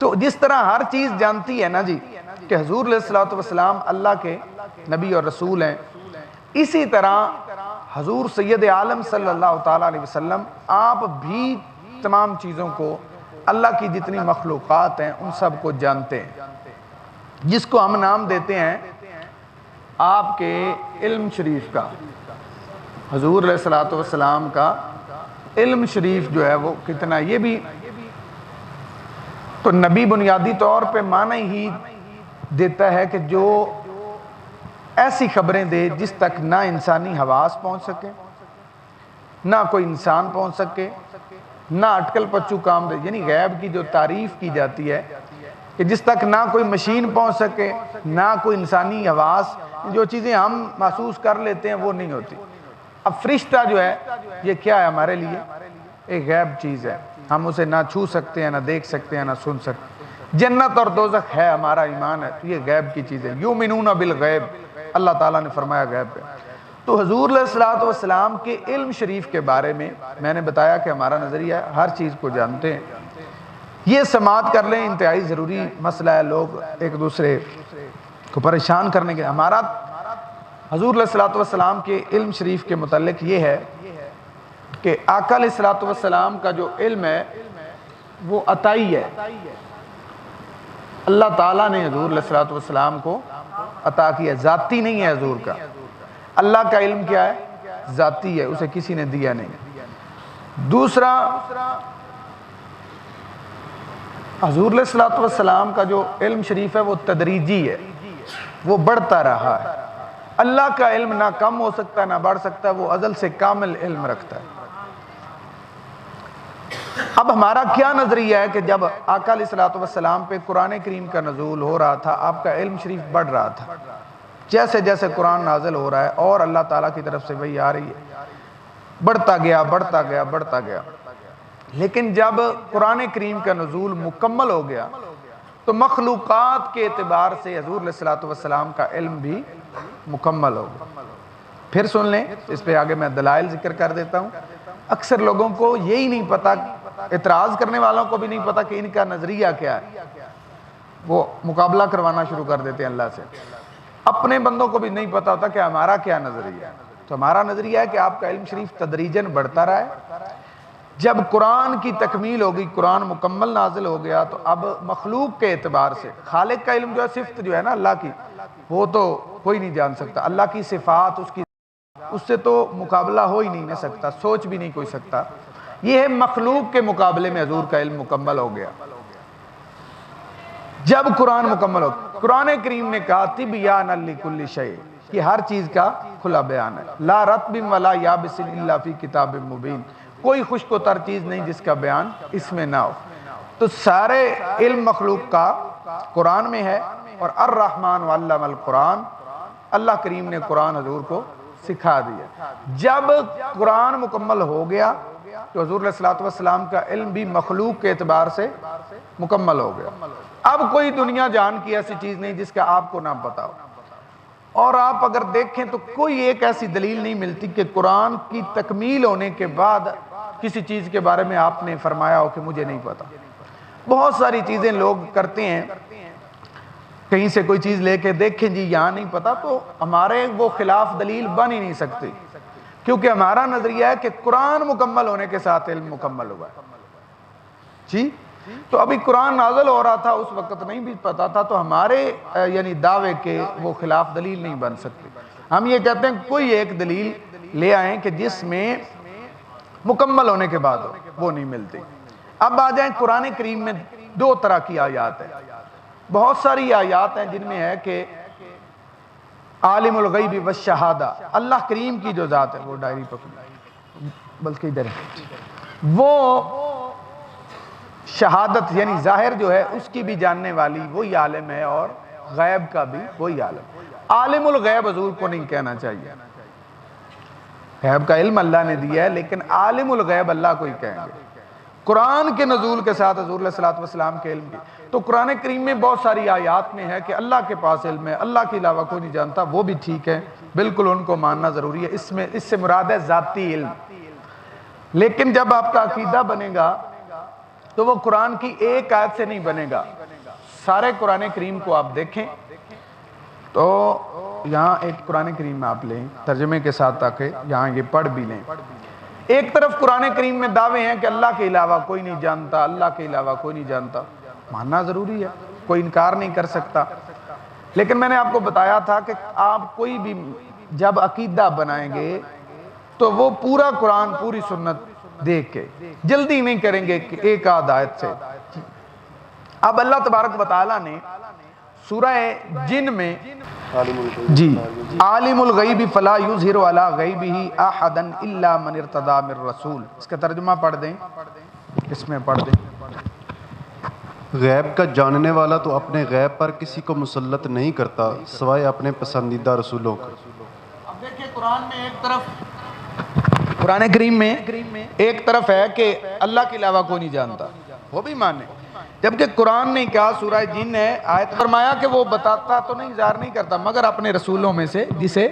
تو جس طرح ہر چیز جانتی ہے نا جی کہ حضور علیہ الصلوۃ والسلام اللہ کے نبی اور رسول ہیں، اسی طرح حضور سید عالم صلی اللہ تعالیٰ علیہ وسلم آپ بھی تمام چیزوں کو، اللہ کی جتنی مخلوقات ہیں ان سب کو جانتے ہیں، جس کو ہم نام دیتے ہیں آپ کے علم شریف کا۔ حضور علیہ الصلوۃ والسلام کا علم شریف جو ہے وہ کتنا، یہ بھی تو نبی بنیادی طور پہ معنی ہی دیتا ہے کہ جو ایسی خبریں دے جس تک نہ انسانی حواس پہنچ سکے، نہ کوئی انسان پہنچ سکے، نہ اٹکل پچو کام دے، یعنی غیب کی جو تعریف کی جاتی ہے کہ جس تک نہ کوئی مشین پہنچ سکے، نہ کوئی انسانی حواس، جو چیزیں ہم محسوس کر لیتے ہیں وہ نہیں ہوتی۔ اب فرشتہ جو ہے یہ کیا ہے ہمارے لیے؟ ایک غیب چیز ہے، ہم اسے نہ چھو سکتے ہیں، نہ دیکھ سکتے ہیں، نہ سن سکتے۔ جنت اور دوزخ ہے ہمارا ایمان ہے، یہ غیب کی چیز ہے۔ یؤمنون بالغیب، اللہ تعالیٰ نے فرمایا غیب پہ۔ تو حضور علیہ الصلوۃ والسلام کے علم شریف کے بارے میں نے بتایا کہ ہمارا نظریہ ہے ہر چیز کو جانتے ہیں۔ یہ سماعت کر لیں، انتہائی ضروری مسئلہ ہے، لوگ ایک دوسرے کو پریشان کرنے کے۔ ہمارا حضور علیہ الصلوۃ والسلام کے علم شریف کے متعلق یہ ہے کہ آقا علیہ الصلوۃ والسلام کا جو علم ہے وہ عطائی ہے، اللہ تعالیٰ نے حضور علیہ الصلوۃ والسلام کو عطا کیا، ذاتی نہیں ہے حضور کا۔ اللہ کا علم کیا ہے؟ ذاتی ہے، اسے کسی نے دیا نہیں۔ دوسرا، حضور علیہ الصلوۃ والسلام کا جو علم شریف ہے وہ تدریجی ہے، وہ بڑھتا رہا ہے۔ اللہ کا علم نہ کم ہو سکتا نہ بڑھ سکتا، وہ ازل سے کامل علم رکھتا ہے۔ اب ہمارا کیا نظریہ ہے کہ جب آقا علیہ الصلوۃ والسلام پہ قرآن کریم کا نزول ہو رہا تھا، آپ کا علم شریف بڑھ رہا تھا، جیسے جیسے قرآن نازل ہو رہا ہے اور اللہ تعالیٰ کی طرف سے وحی آ رہی ہے، بڑھتا گیا بڑھتا گیا بڑھتا گیا۔ لیکن جب قرآن کریم کا نزول مکمل ہو گیا تو مخلوقات کے اعتبار سے حضور علیہ الصلوۃ والسلام کا علم بھی مکمل ہو گیا۔ پھر سن لیں، اس پہ آگے میں دلائل ذکر کر دیتا ہوں۔ اکثر لوگوں کو یہی نہیں پتا، اعتراض کرنے والوں کو بھی نہیں پتا کہ ان کا نظریہ کیا ہے، وہ مقابلہ کروانا شروع کر دیتے ہیں اللہ سے۔ اپنے بندوں کو بھی نہیں پتا ہوتا کہ ہمارا کیا نظریہ ہے۔ تو ہمارا نظریہ ہے کہ آپ کا علم شریف تدریجاً بڑھتا رہا ہے۔ جب قرآن کی تکمیل ہوگی، قرآن مکمل نازل ہو گیا، تو اب مخلوق کے اعتبار سے خالق کا علم جو ہے، صفت جو ہے نا اللہ کی، وہ تو کوئی نہیں جان سکتا۔ اللہ کی صفات، اس سے تو مقابلہ ہو ہی نہیں سکتا، سوچ بھی نہیں کوئی سکتا۔ یہ ہے مخلوق کے مقابلے میں حضور کا علم مکمل ہو گیا۔ جب قرآن مکمل ہو، قرآن کریم نے کہا تبیانا لکل شیء، یہ ہر چیز کا کھلا بیان ہے۔ لا رطب ولا یابس الا فی کتاب مبین، کوئی خشک و تر چیز نہیں جس کا بیان اس میں نہ ہو۔ تو سارے علم مخلوق کا قرآن میں ہے، اور الرحمن علم القرآن، اللہ کریم نے قرآن حضور کو سکھا دیا۔ جب قرآن مکمل ہو گیا تو حضور علیہ الصلوۃ والسلام کا علم بھی مخلوق کے اعتبار سے مکمل ہو گیا۔ اب کوئی دنیا جان کی ایسی چیز نہیں جس کا آپ کو نہ پتا ہو، اور آپ اگر دیکھیں تو کوئی ایک ایسی دلیل نہیں ملتی کہ قرآن کی تکمیل ہونے کے بعد کسی چیز کے بارے میں آپ نے فرمایا ہو کہ مجھے نہیں پتا۔ بہت ساری چیزیں لوگ کرتے ہیں، کہیں سے کوئی چیز لے کے دیکھیں جی یہاں نہیں پتا، تو ہمارے وہ خلاف دلیل بن ہی نہیں سکتی، کیونکہ ہمارا نظریہ ہے کہ قرآن مکمل ہونے کے ساتھ علم مکمل ہوا ہے۔ جی تو ابھی قرآن نازل ہو رہا تھا، اس وقت نہیں بھی پتا تھا، تو ہمارے یعنی دعوے کے وہ خلاف دلیل نہیں بن سکتی۔ ہم یہ کہتے ہیں کوئی ایک دلیل لے آئیں کہ جس میں مکمل ہونے کے بعد ہو، وہ نہیں ملتی۔ اب آ جائیں قرآن کریم میں دو طرح کی آیات ہیں۔ بہت ساری آیات ہیں جن میں ہے کہ عالم الغیب والشہادہ، اللہ کریم کی جو ذات ہے، وہ ڈائری پکڑ بلکہ ادھر ہے، وہ شہادت یعنی ظاہر جو ہے اس کی بھی جاننے والی وہی عالم ہے، اور غیب کا بھی وہی عالم۔ عالم الغیب حضور کو نہیں کہنا چاہیے، غیب کا علم اللہ نے دیا ہے، لیکن عالم الغیب اللہ کو ہی کہیں گے۔ قرآن کے نزول کے ساتھ حضور علیہ الصلوۃ والسلام کے علم کی، تو قرآن کریم میں بہت ساری آیات میں ہے کہ اللہ کے پاس علم ہے، اللہ کے علاوہ کوئی نہیں جانتا، وہ بھی ٹھیک ہے، بالکل ان کو ماننا ضروری ہے۔ اس سے مراد ہے ذاتی علم۔ لیکن جب آپ کا عقیدہ بنے گا تو وہ قرآن کی ایک آیت سے نہیں بنے گا. سارے قرآن کریم کو آپ دیکھیں تو یہاں ایک قرآن کریم آپ لیں ترجمے کے ساتھ تاکہ یہاں یہ پڑھ بھی لیں. ایک طرف قرآن کریم میں دعوے ہیں کہ اللہ کے علاوہ کوئی نہیں جانتا، اللہ کے علاوہ کوئی نہیں جانتا، ماننا ضروری ہے، کوئی انکار نہیں کر سکتا. لیکن میں نے آپ کو بتایا تھا کہ آپ کوئی بھی جب عقیدہ بنائیں گے تو وہ پورا قرآن پوری سنت دیکھ کے جلدی نہیں کریں گے کہ ایک آدھ آیت سے. اب اللہ تبارک و تعالیٰ نے سورہ جن میں جی عالم الغیب فلا یظہر علی غیبہ احدا الا من ارتضی من رسول، اس کا ترجمہ پڑھ دیں، اس میں پڑھ دیں. غیب کا جاننے والا تو اپنے غیب پر کسی کو مسلط نہیں کرتا سوائے اپنے پسندیدہ رسولوں کو. اب دیکھیں قرآن میں ایک طرف قرآن کریم میں ایک طرف ہے کہ اللہ کے علاوہ کوئی نہیں جانتا، وہ بھی مانے، جبکہ قرآن نے کہا سورہ جن ہے آیت فرمایا کہ وہ بتاتا تو نہیں، ظاہر نہیں کرتا مگر اپنے رسولوں میں سے جسے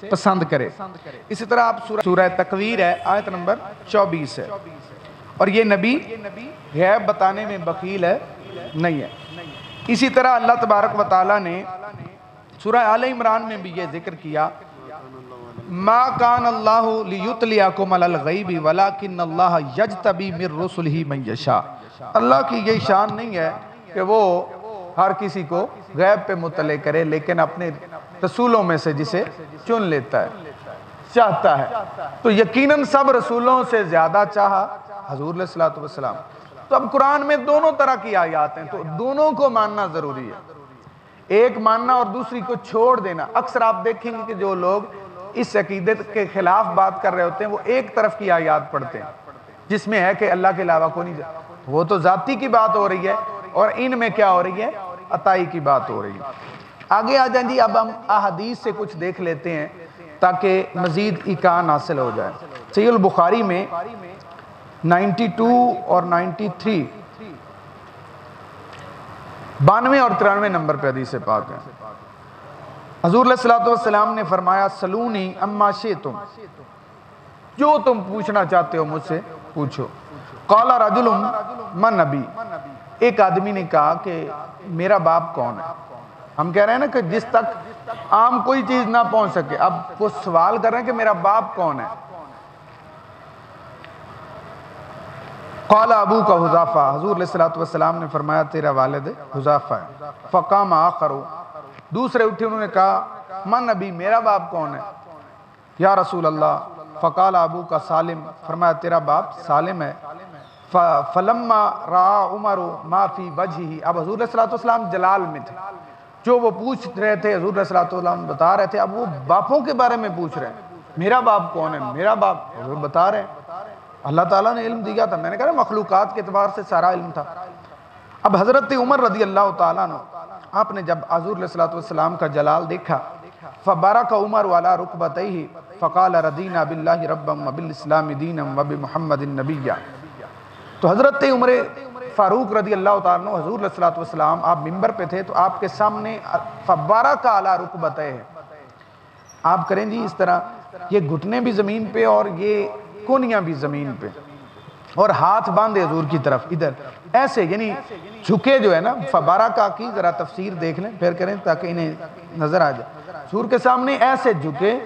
پسند کرے. اسی طرح آپ سورہ تکویر ہے آیت نمبر 24 ہے، اور یہ نبی غیب بتانے میں بخیل ہے نہیں ہے. اسی طرح اللہ تبارک و تعالیٰ نے سورہ آل عمران میں بھی یہ ذکر کیا ما کان اللہ لیطلعکم علی الغیب ولکن اللہ یجتبی من رسلہ من یشاء. اللہ کی یہ شان نہیں ہے کہ وہ ہر کسی کو غیب پہ مطلع کرے، لیکن اپنے رسولوں میں سے جسے چن لیتا ہے، چاہتا ہے. تو یقیناً سب رسولوں سے زیادہ چاہا حضور علیہ الصلوۃ والسلام. تو اب قرآن میں دونوں طرح کی آیات ہیں، تو دونوں کو ماننا ضروری ہے، ایک ماننا اور دوسری کو چھوڑ دینا. اکثر آپ دیکھیں گے کہ جو لوگ اس عقیدت کے خلاف بات کر رہے ہوتے ہیں وہ ایک طرف کی آیات پڑھتے ہیں جس میں ہے کہ اللہ کے علاوہ کوئی نہیں جانتا. وہ تو ذاتی کی بات ہو رہی ہے اور ان میں کیا ہو رہی ہے؟ عطائی کی بات ہو رہی ہے. آگے آ جائیں جی. اب ہم احادیث سے کچھ دیکھ لیتے ہیں تاکہ مزید ایقان حاصل ہو جائے. صحیح البخاری میں 92 اور 93 92 اور 93 نمبر پہ حدیث پاک ہے. حضور علیہ الصلوۃ والسلام نے فرمایا سلونی اما شئتم، جو تم پوچھنا چاہتے ہو مجھ سے پوچھو. قال رجل من نبی، ایک آدمی نے کہا کہ میرا باپ کون ہے. ہم کہہ رہے ہیں نا کہ جس تک عام کوئی چیز نہ پہنچ سکے، اب وہ سوال کر رہے ہیں کہ میرا باپ کون ہے. قال ابو کا حذافہ، حضور علیہ الصلوۃ والسلام نے فرمایا تیرا والد حذافہ ہے. فقام آخر، دوسرے اٹھے انہوں نے کہا من نبی، میرا باپ کون ہے یا رسول اللہ. فقال ابو کا سالم، فرمایا تیرا باپ سالم ہے. فلما رأى عمر ما فی وجہہ، اب حضور علیہ الصلوۃ والسلام جلال میں تھے، جو وہ پوچھ رہے تھے حضور علیہ الصلوۃ والسلام بتا رہے تھے، اب وہ باپوں کے بارے میں پوچھ رہے ہیں. میرا باپ کون ہے؟ میرا باپ حضور بتا رہے ہیں. اللہ تعالیٰ نے علم دیا تھا، میں نے کہا مخلوقات کے اعتبار سے سارا علم تھا. اب حضرت عمر رضی اللہ تعالیٰ عنہ، آپ نے جب حضور علیہ الصلوۃ والسلام کا جلال دیکھا فبارک عمر علی رکبتیہ فقال رضینا باللہ ربا وبالاسلام دینا وبمحمد نبیا. تو حضرت عمر فاروق رضی اللہ تعالیٰ عنہ، حضور علیہ الصلوۃ والسلام آپ ممبر پہ تھے تو آپ کے سامنے فبارک علی رکبتیہ، آپ کریں جی اس طرح، یہ گھٹنے بھی زمین پہ اور یہ کونیاں بھی زمین پہ، اور ہاتھ باندھے حضور کی طرف ادھر ایسے، یعنی جھکے جو ہے نا. فبارکہ کی ذرا تفسیر دیکھ لیں پھر کریں تاکہ انہیں نظر آ جائے. حضور کے سامنے ایسے جھکے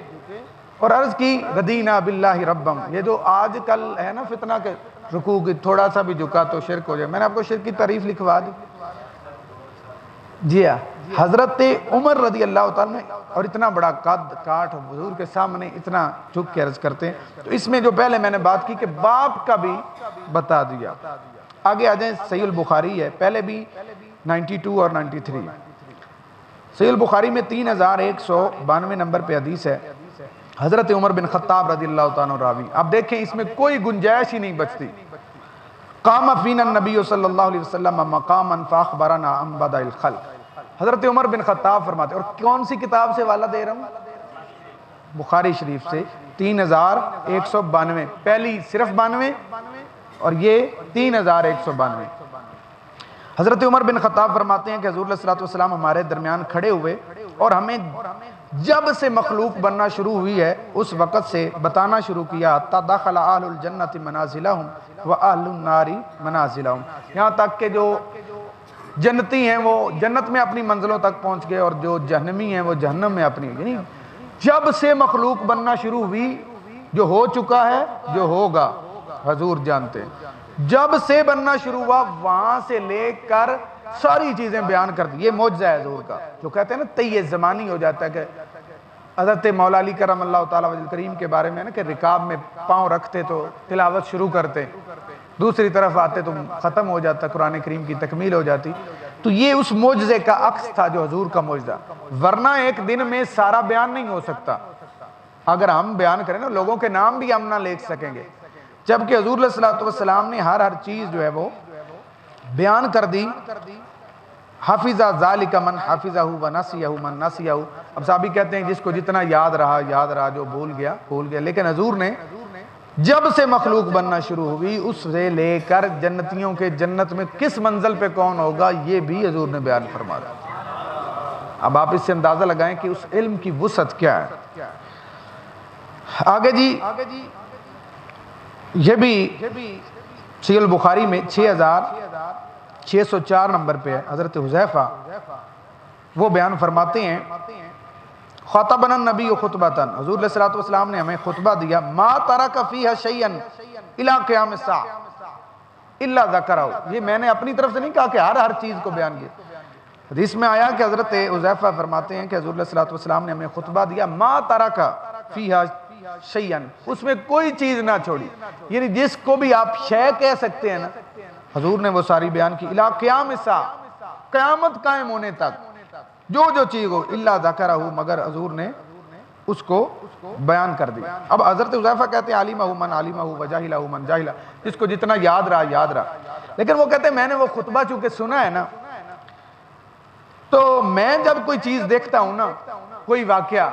اور عرض کی رضینا باللہ ربم. یہ جو آج کل ہے نا فتنہ کے رکوع کی تھوڑا سا بھی جھکا تو شرک ہو جائے، میں نے آپ کو شرک کی تعریف لکھوا دی. جی ہاں، حضرت عمر رضی اللہ تعالیٰ نے، اور اتنا بڑا قد کاٹ حضور کے سامنے اتنا جھک کے عرض کرتے ہیں. تو اس میں جو پہلے میں نے بات کی کہ باپ کا بھی بتا دیا. آگے آ جائیں. صحیح البخاری ہے، پہلے بھی 92 اور 93. صحیح البخاری میں 3192 نمبر پہ حدیث ہے. حضرت عمر بن خطاب رضی اللہ تعالیٰ راوی. آپ دیکھیں اس میں کوئی گنجائش ہی نہیں بچتی. قام فینا النبی صلی اللہ علیہ وسلم مقاما فاخبرنا عن بدء الخلق. حضرت عمر بن خطاب فرماتے ہیں، اور کون سی کتاب سے حوالہ دے رہا ہوں؟ بخاری شریف سے 3192، پہلی صرف 92 اور یہ 3192. حضرت عمر بن خطاب فرماتے ہیں کہ حضور علیہ الصلوۃ والسلام ہمارے درمیان کھڑے ہوئے اور ہمیں جب سے مخلوق بننا شروع ہوئی ہے اس وقت سے بتانا شروع کیا حتی دخل اہل الجنت منازلہم و اہل النار منازلہم، یہاں تک کہ جو جنتی ہیں وہ جنت میں اپنی منزلوں تک پہنچ گئے اور جو جہنمی ہیں وہ جہنم میں اپنی، یعنی جب سے مخلوق بننا شروع ہوئی، جو ہو چکا ہے جو ہوگا حضور جانتے ہیں، جب سے بننا شروع ہوا وہاں سے لے کر ساری چیزیں بیان کر دی۔ یہ معجزہ ہے حضور کا، جو کہتے ہیں نا طی زمانی ہو جاتا ہے، کہ حضرت مولا علی کرم اللہ تعالیٰ وجہ کریم کے بارے میں نا کہ رکاب میں پاؤں رکھتے تو تلاوت شروع کرتے، دوسری طرف آتے تو ختم ہو جاتا، قرآن کریم کی تکمیل ہو جاتی۔ تو یہ اس معجزے کا عکس تھا جو حضور کا معجزہ، ورنہ ایک دن میں سارا بیان نہیں ہو سکتا۔ اگر ہم بیان کریں نا لوگوں کے نام بھی ہم نہ لکھ سکیں گے، جبکہ حضور علیہ السلام نے ہر چیز جو ہے وہ بیان کر دی۔ حفظ ذالک من حفظہ و نسیہ من نسیہ، اب صحابی کہتے ہیں جس کو جتنا یاد رہا، جو بھول گیا بھول گیا، لیکن حضور نے جب سے مخلوق بننا شروع ہوئی اس سے لے کر جنتیوں کے جنت میں کس منزل پہ کون ہوگا یہ بھی حضور نے بیان فرما دیا۔ اب آپ اس سے اندازہ لگائیں کہ اس علم کی وسعت کیا ہے۔ آگے جی یہ بھی صحیح البخاری میں 6604 نمبر پہ ہے، حضرت حذیفہ وہ بیان فرماتے ہیں خطبنا النبی خطبتاً، حضور علیہ السلام نے ہمیں خطبہ دیا، ما ترک فیہا شیئا الی قیام الساعہ الا ذکرہ، یہ میں نے اپنی طرف سے نہیں کہا کہ ہر چیز کو بیان کیا۔ حدیث میں آیا کہ حضرت حذیفہ فرماتے ہیں کہ حضور علیہ السلام نے ہمیں خطبہ دیا، ما ترک فیہا شیئا، اس میں کوئی چیز نہ چھوڑی، یعنی جس کو بھی آپ شے کہہ سکتے ہیں نا حضور نے وہ ساری بیان کی، الی قیام الساعہ، قیامت قائم ہونے تک جو چیز ہو، الا ذکرہ، مگر حضور نے اس کو بیان کر دی۔ اب حضرت حذیفہ کہتے ہیں علیمہ من علیمہ و جاہلہ من جاہلہ، جس کو جتنا یاد رہا، لیکن وہ کہتے ہیں میں نے وہ خطبہ چونکہ سنا ہے نا، تو میں جب کوئی چیز دیکھتا ہوں نا، کوئی واقعہ،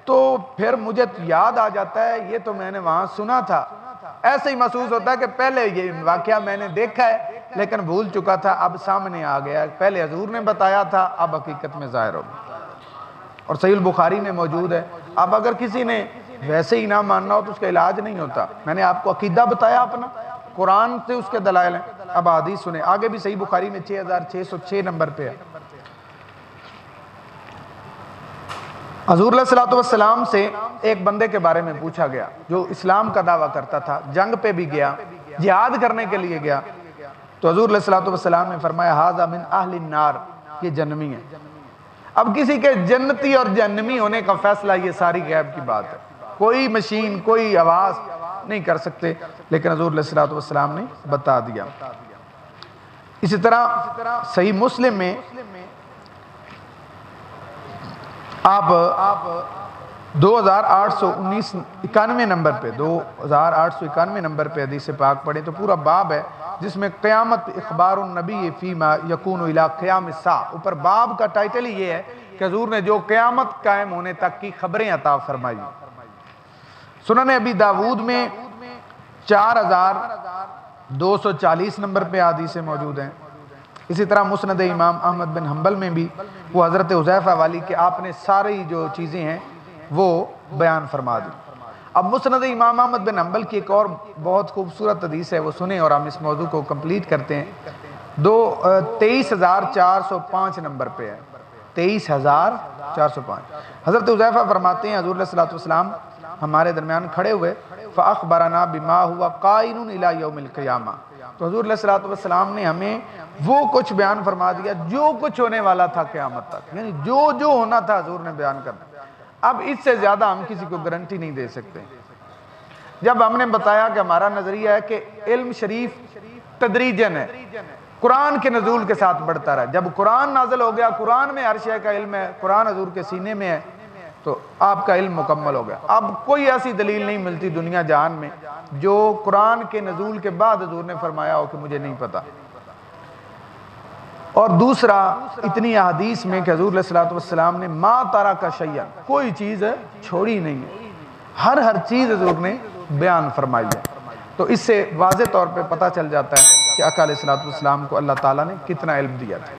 تو پھر مجھے یاد آ جاتا ہے یہ تو میں نے وہاں سنا تھا، ایسے ہی محسوس ہوتا ہے کہ پہلے یہ واقعہ میں نے دیکھا ہے لیکن بھول چکا تھا، اب سامنے آ گیا، پہلے حضور نے بتایا تھا اب حقیقت میں ظاہر ہو گیا۔ اور صحیح البخاری میں موجود ہے۔ اب اگر کسی نے ویسے ہی نہ ماننا ہو تو اس کا علاج نہیں ہوتا، میں نے آپ کو عقیدہ بتایا اپنا، قرآن سے اس کے دلائل ہیں، اب حدیث سنیں۔ آگے بھی صحیح بخاری میں 6606 نمبر پہ ہے، حضور علیہ السلام سے ایک بندے کے بارے میں پوچھا گیا جو اسلام کا دعویٰ کرتا تھا، جنگ پہ بھی گیا، جہاد کرنے کے لیے گیا، تو حضور علیہ السلام نے فرمایا ھذا من اہل النار، یہ جہنمی ہے۔ اب کسی کے جنتی اور جہنمی ہونے کا فیصلہ یہ ساری غیب کی بات ہے، کوئی مشین کوئی آواز نہیں کر سکتے، لیکن حضور علیہ السلام نے بتا دیا۔ اسی طرح صحیح مسلم میں آپ 2891 نمبر پہ 2891 نمبر پہ حدیث پاک پڑھیں تو پورا باب ہے جس میں قیامت اخبار النبی فیما یکون الی قیام الساعہ، اوپر باب کا ٹائٹل ہی یہ ہے کہ حضور نے جو قیامت قائم ہونے تک کی خبریں عطا فرمائی۔ سنن ابی داود میں 4240 نمبر پہ حدیثیں موجود ہیں۔ اسی طرح مسند امام احمد بن حنبل میں بھی وہ حضرت حذیفہ والی کہ آپ نے ساری جو چیزیں ہیں وہ بیان فرما دی۔ اب مسند امام احمد بن حنبل کی ایک اور بہت خوبصورت حدیث ہے، وہ سنیں اور ہم اس موضوع کو کمپلیٹ کرتے ہیں۔ 23405 نمبر پہ ہے، 23405۔ حضرت حذیفہ فرماتے ہیں حضور علیہ السلام ہمارے درمیان کھڑے ہوئے، فَأَخْبَرَنَا بِمَا هُوَ قَائِنٌ إِلَى يَوْمِ الْقِيَامَةِ، تو حضور علیہ السلام نے ہمیں وہ کچھ بیان فرما دیا جو کچھ ہونے والا تھا قیامت تک، یعنی جو ہونا تھا حضور نے بیان کرنا۔ اب اس سے زیادہ ہم کسی کو گارنٹی نہیں دے سکتے۔ جب ہم نے بتایا کہ ہمارا نظریہ ہے کہ علم شریف تدریجن ہے، قرآن کے نزول کے ساتھ بڑھتا رہا، جب قرآن نازل ہو گیا، قرآن میں ہر شے کا علم ہے، قرآن حضور کے سینے میں ہے، تو آپ کا علم مکمل ہو گیا۔ اب کوئی ایسی دلیل نہیں ملتی دنیا جہان میں جو قرآن کے نزول کے بعد حضور نے فرمایا ہو کہ مجھے نہیں پتا۔ اور دوسرا اتنی احادیث میں کہ حضور علیہ السلام نے ما ترک شیئا، کوئی چیز چھوڑی نہیں ہے، ہر چیز حضور نے بیان فرمائی ہے۔ تو اس سے واضح طور پہ پتہ چل جاتا ہے کہ آقا علیہ السلام کو اللہ تعالیٰ نے کتنا علم دیا تھا۔